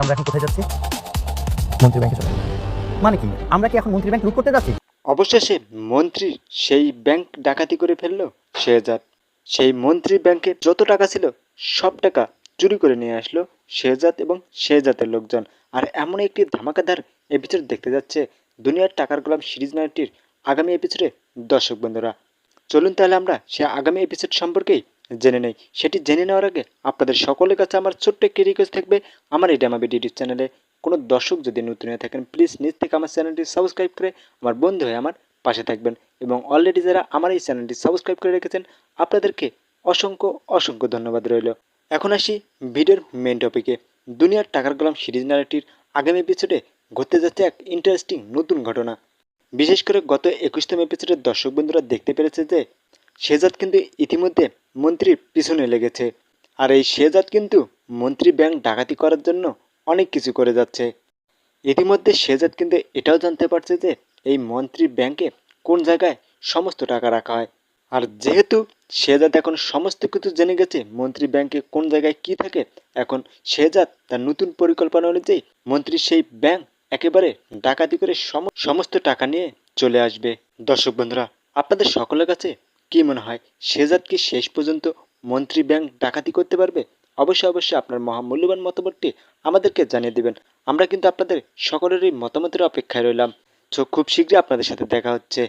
আমরা এখন কোথায় যাচ্ছি? মন্ত্রী ব্যাংকে চলে। মানে কি আমরা কি এখন মন্ত্রী ব্যাংক লুট করতে যাচ্ছি? অবশেষে মন্ত্রী সেই ব্যাংক ডাকাতি করে ফেললো শেহজাদ। সেই মন্ত্রী ব্যাংকে যত টাকা ছিল সব টাকা চুরি করে নিয়ে আসলো শেহজাদ এবং শেহজাদের লোকজন। আর এমন একটি ধামাকাদার এপিসোড দেখতে যাচ্ছে দুনিয়ার টাকার গোলাম সিরিজ নাইনটির আগামী এপিসোডে। দর্শক বন্ধুরা, চলুন তাহলে আমরা সে আগামী এপিসোড সম্পর্কেই জেনে নেই। সেটি জেনে নেওয়ার আগে আপনাদের সকলের কাছে আমার ছোট্ট একটি রিকোয়েস্ট থাকবে, আমার এই ডামাবিডি ইউটিউব চ্যানেলে কোনো দর্শক যদি নতুন হয়ে থাকেন প্লিজ নিজ থেকে আমার চ্যানেলটি সাবস্ক্রাইব করে আমার বন্ধু হয়ে আমার পাশে থাকবেন। এবং অলরেডি যারা আমার এই চ্যানেলটি সাবস্ক্রাইব করে রেখেছেন আপনাদেরকে অসংখ্য অসংখ্য ধন্যবাদ রইল। এখন আসি ভিডিওর মেন টপিকে। দুনিয়ার টাকার গোলাম সিরিজ নাইনটির আগামী এপিসোডে ঘটতে যাচ্ছে এক ইন্টারেস্টিং নতুন ঘটনা। বিশেষ করে গত 21তম এপিসোডের দর্শক বন্ধুরা দেখতে পেরেছে যে শেহজাদ কিন্তু ইতিমধ্যে মন্ত্রীর পিছনে লেগেছে। আর এই শেহজাদ কিন্তু মন্ত্রী ব্যাংক ডাকাতি করার জন্য অনেক কিছু করে যাচ্ছে। ইতিমধ্যে শেহজাদ কিন্তু এটাও জানতে পারছে যে এই মন্ত্রী ব্যাংকে কোন জায়গায় সমস্ত টাকা রাখা হয়। আর যেহেতু শেহজাদ এখন সমস্ত কিছু জেনে গেছে মন্ত্রী ব্যাংকে কোন জায়গায় কি থাকে, এখন শেহজাদ তার নতুন পরিকল্পনা অনুযায়ী মন্ত্রীর সেই ব্যাংক একেবারে ডাকাতি করে সমস্ত টাকা নিয়ে চলে আসবে। দর্শক বন্ধুরা, আপনাদের সকলের কাছে কি মনে হয় শেহজাদ কি শেষ পর্যন্ত মন্ত্রী ব্যাংক ডাকাতি করতে পারবে? অবশ্যই অবশ্যই আপনার মহামূল্যবান মতামতটি আমাদেরকে জানিয়ে দেবেন। আমরা কিন্তু আপনাদের সকলেরই মতামতের অপেক্ষায় রইলাম। খুব শীঘ্রই আপনাদের সাথে দেখা হচ্ছে